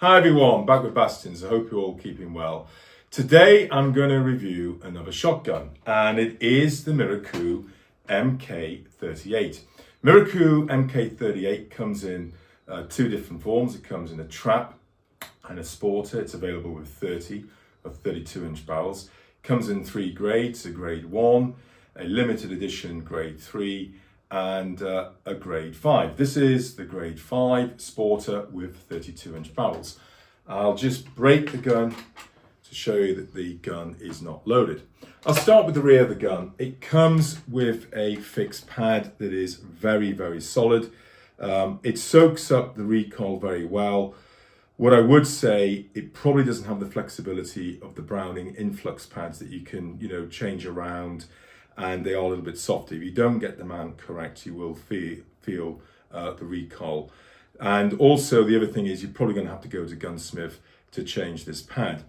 Hi everyone, back with Bassington. I hope you're all keeping well. Today I'm going to review another shotgun, and it is the Miroku MK38. Miroku MK38 comes in two different forms. It comes in a trap and a sporter. It's available with 30 or 32-inch barrels. It comes in three grades: a grade 1, a limited edition grade 3, and a grade 5. This is the grade 5 sporter with 32-inch barrels. I'll just break the gun to show you that the gun is not loaded. I'll start with the rear of the gun. It comes with a fixed pad that is very, very solid. It soaks up the recoil very well. What I would say, it probably doesn't have the flexibility of the Browning influx pads that you can, change around, and they are a little bit softer. If you don't get the mount correct, you will feel the recoil. And also the other thing is you're probably going to have to go to gunsmith to change this pad.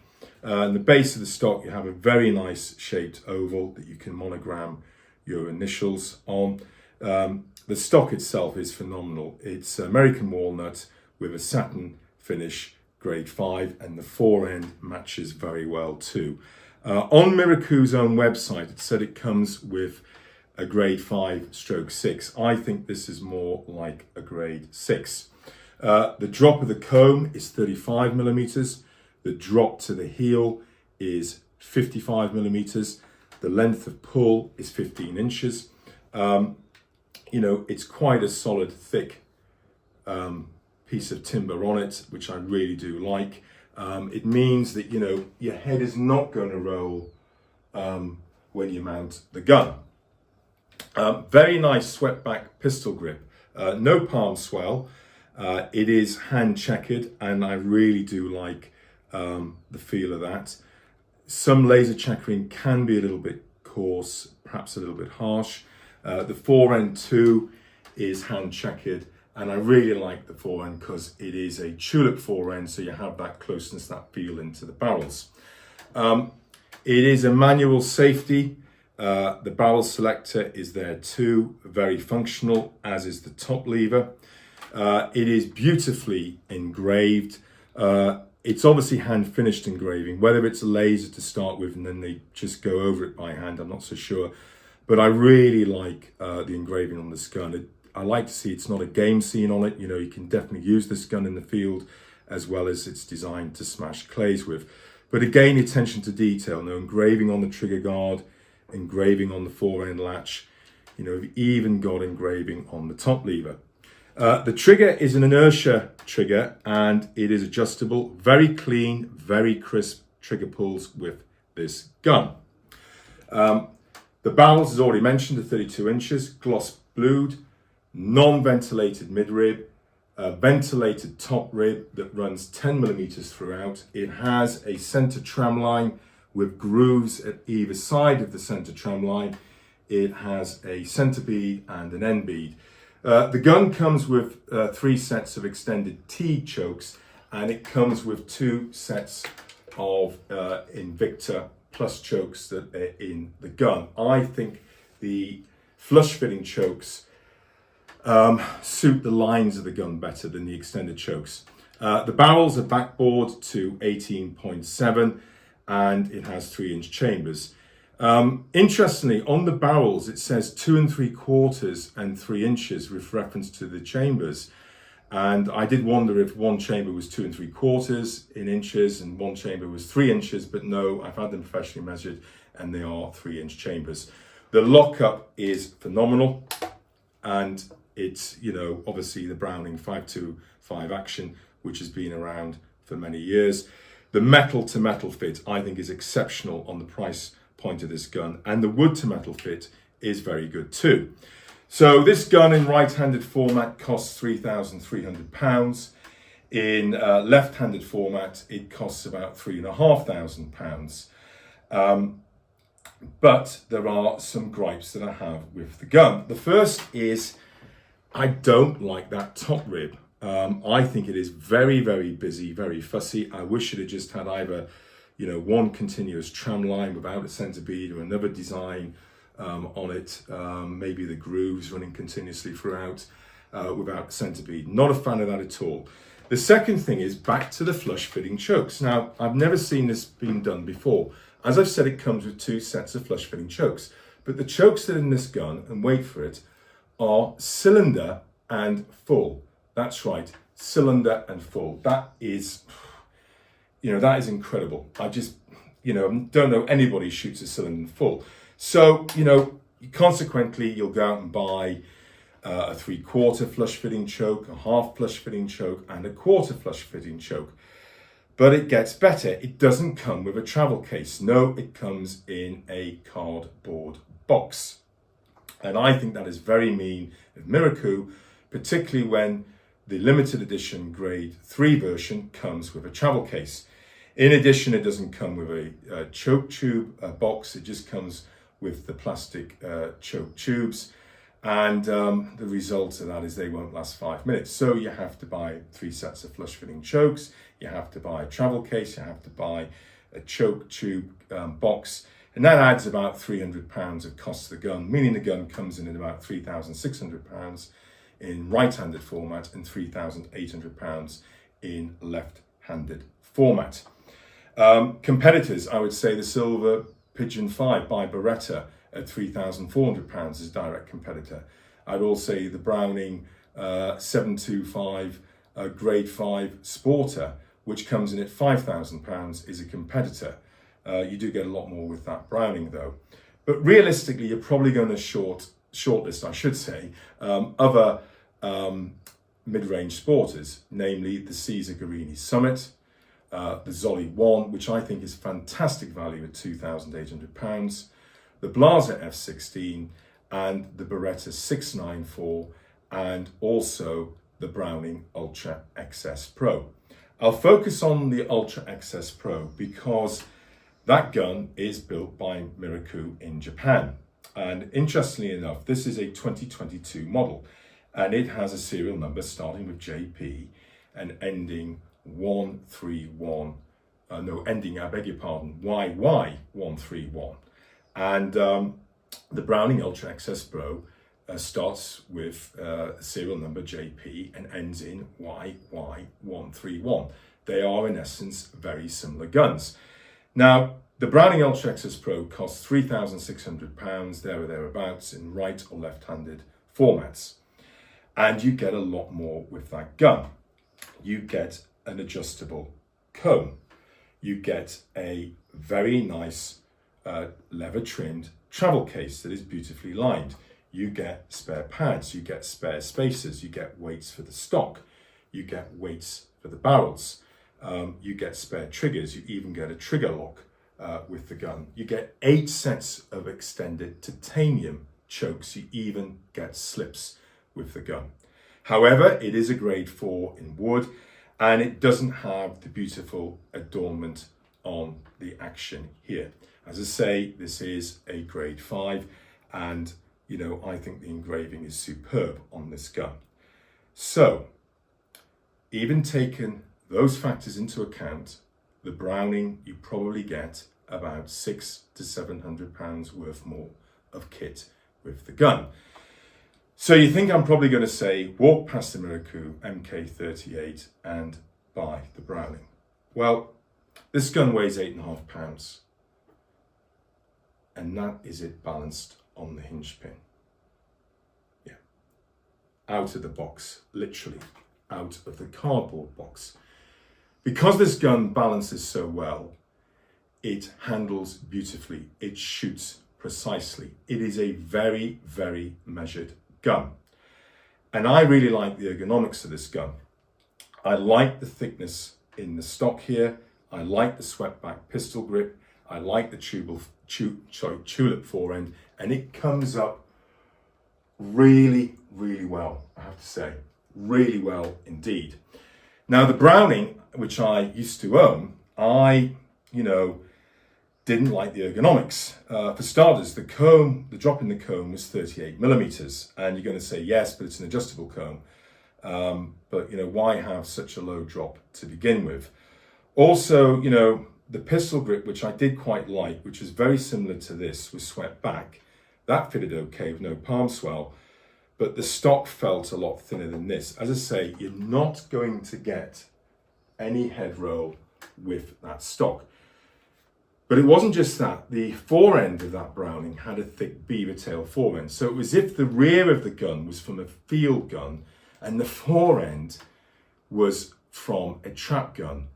In the base of the stock, you have a very nice shaped oval that you can monogram your initials on. The stock itself is phenomenal. It's American walnut with a satin finish, grade 5, and the fore end matches very well too. On Miroku's own website, it said it comes with a grade 5/6. I think this is more like a grade 6. The drop of the comb is 35 millimeters. The drop to the heel is 55 millimeters. The length of pull is 15 inches. It's quite a solid, thick piece of timber on it, which I really do like. It means that, your head is not going to roll when you mount the gun. Very nice swept-back pistol grip. No palm swell. It is hand checkered, and I really do like the feel of that. Some laser checkering can be a little bit coarse, perhaps a little bit harsh. The fore end too is hand checkered, and I really like the fore end because it is a tulip fore end, so you have that closeness, that feel into the barrels. It is a manual safety. The barrel selector is there too, very functional, as is the top lever. It is beautifully engraved. It's obviously hand finished engraving. Whether it's a laser to start with and then they just go over it by hand, I'm not so sure. But I really like the engraving on this gun. I like to see it's not a game scene on it. You can definitely use this gun in the field, as well as it's designed to smash clays with. But again, attention to detail. No engraving on the trigger guard, engraving on the fore end latch. We've even got engraving on the top lever. The trigger is an inertia trigger, and it is adjustable. Very clean, very crisp trigger pulls with this gun. The barrels, as already mentioned, are 32 inches, gloss blued, non-ventilated mid-rib, ventilated top rib that runs 10 millimeters throughout. It has a center tram line with grooves at either side of the center tram line. It has a center bead and an end bead. The gun comes with 3 sets of extended T chokes, and it comes with 2 sets of Invicta Plus chokes that are in the gun. I think the flush fitting chokes suit the lines of the gun better than the extended chokes. The barrels are backbored to 18.7, and it has 3-inch chambers. Interestingly, on the barrels, it says 2 3/4 and 3 inches with reference to the chambers. And I did wonder if one chamber was 2 3/4 in inches and one chamber was 3 inches, but no, I've had them professionally measured and they are 3-inch chambers. The lockup is phenomenal, and it's, obviously the Browning 525 action, which has been around for many years. The metal to metal fit, I think, is exceptional on the price point of this gun, and the wood to metal fit is very good too. So this gun in right-handed format costs £3,300. In left-handed format, it costs about £3,500. But there are some gripes that I have with the gun. The first is I don't like that top rib. I think it is very, very busy, very fussy. I wish it had just had either, one continuous tram line without a center bead, or another design on it. Maybe the grooves running continuously throughout without a center bead. Not a fan of that at all. The second thing is back to the flush fitting chokes. Now, I've never seen this being done before. As I've said, it comes with 2 sets of flush fitting chokes, but the chokes that are in this gun, and wait for it, are cylinder and full. That's right, cylinder and full. That is, that is incredible. I just, don't know anybody who shoots a cylinder and full. So, consequently, you'll go out and buy a 3/4 flush fitting choke, a half flush fitting choke, and a 1/4 flush fitting choke. But it gets better. It doesn't come with a travel case. No, it comes in a cardboard box. And I think that is very mean of Miroku, particularly when the limited edition grade 3 version comes with a travel case. In addition, it doesn't come with a choke tube box. It just comes with the plastic choke tubes. And the result of that is they won't last 5 minutes. So you have to buy 3 sets of flush fitting chokes. You have to buy a travel case. You have to buy a choke tube box. And that adds about £300 of cost to the gun, meaning the gun comes in at about £3,600 in right-handed format and £3,800 in left-handed format. Competitors, I would say the Silver Pigeon 5 by Beretta at £3,400 is a direct competitor. I'd also say the Browning 725 Grade 5 Sporter, which comes in at £5,000, is a competitor. You do get a lot more with that Browning though. But realistically, you're probably going to shortlist, I should say, other mid-range sporters, namely the Caesar Guerini Summit, the Zolly 1, which I think is fantastic value at £2,800, the Blaser F16, and the Beretta 694, and also the Browning Ultra XS Pro. I'll focus on the Ultra XS Pro because that gun is built by Miroku in Japan. And interestingly enough, this is a 2022 model, and it has a serial number starting with JP and ending 131, ending, I beg your pardon, YY131. And the Browning Ultra XS Pro starts with serial number JP and ends in YY131. They are in essence very similar guns. Now, the Browning Ultra XS Pro costs £3,600, there or thereabouts, in right or left-handed formats. And you get a lot more with that gun. You get an adjustable comb. You get a very nice leather-trimmed travel case that is beautifully lined. You get spare pads, you get spare spacers, you get weights for the stock, you get weights for the barrels, you get spare triggers, you even get a trigger lock with the gun. You get 8 sets of extended titanium chokes, you even get slips with the gun. However, it is a grade 4 in wood, and it doesn't have the beautiful adornment on the action here. As I say, this is a grade 5, and I think the engraving is superb on this gun. So, even taking those factors into account, the Browning, you probably get about £600 to £700 worth more of kit with the gun. So you think I'm probably going to say, walk past the Miroku MK38 and buy the Browning. Well, this gun weighs 8.5 pounds. And that is it balanced on the hinge pin. Yeah. Out of the box, literally out of the cardboard box. Because this gun balances so well, it handles beautifully, it shoots precisely. It is a very, very measured gun. And I really like the ergonomics of this gun. I like the thickness in the stock here. I like the swept back pistol grip. I like the tulip forend, and it comes up really, really well, I have to say. Really well indeed. Now the Browning, which I used to own, I, didn't like the ergonomics. For starters, the drop in the comb was 38mm, and you're going to say yes, but it's an adjustable comb. But why have such a low drop to begin with? Also, the pistol grip, which I did quite like, which was very similar to this, was swept back. That fitted okay with no palm swell. but the stock felt a lot thinner than this. As I say, you're not going to get any head roll with that stock. But it wasn't just that. The fore end of that Browning had a thick beaver tail fore end. So it was as if the rear of the gun was from a field gun and the fore end was from a trap gun.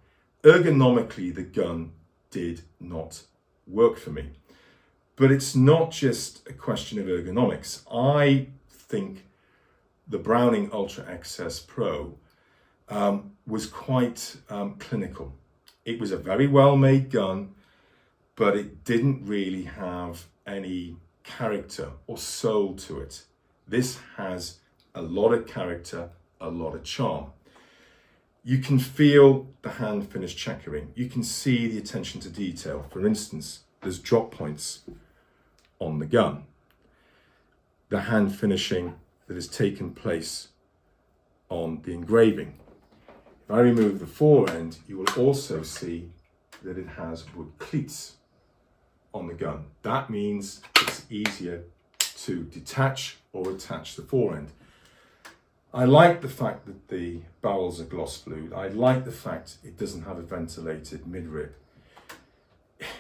Ergonomically, the gun did not work for me. But it's not just a question of ergonomics. I think the Browning Ultra XS Pro was quite clinical. It was a very well-made gun, but it didn't really have any character or soul to it. This has a lot of character, a lot of charm. You can feel the hand finish checkering. You can see the attention to detail. For instance, there's drop points on the gun. The hand finishing that has taken place on the engraving. If I remove the fore end, you will also see that it has wood cleats on the gun. That means it's easier to detach or attach the fore end. I like the fact that the barrels are gloss blued. I like the fact it doesn't have a ventilated midrib.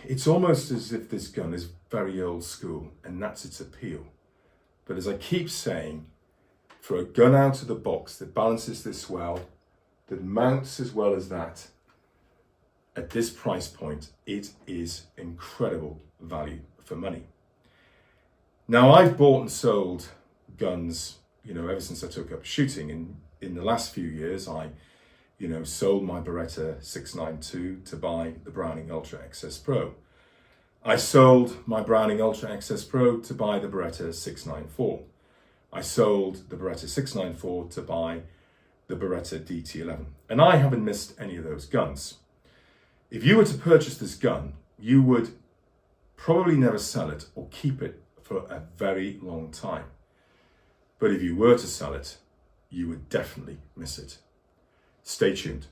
It's almost as if this gun is very old school, and that's its appeal. But as I keep saying, for a gun out of the box that balances this well, that mounts as well as that, at this price point, it is incredible value for money. Now, I've bought and sold guns, ever since I took up shooting. In the last few years, I, sold my Beretta 692 to buy the Browning Ultra XS Pro. I sold my Browning Ultra XS Pro to buy the Beretta 694. I sold the Beretta 694 to buy the Beretta DT11. And I haven't missed any of those guns. If you were to purchase this gun, you would probably never sell it or keep it for a very long time. But if you were to sell it, you would definitely miss it. Stay tuned.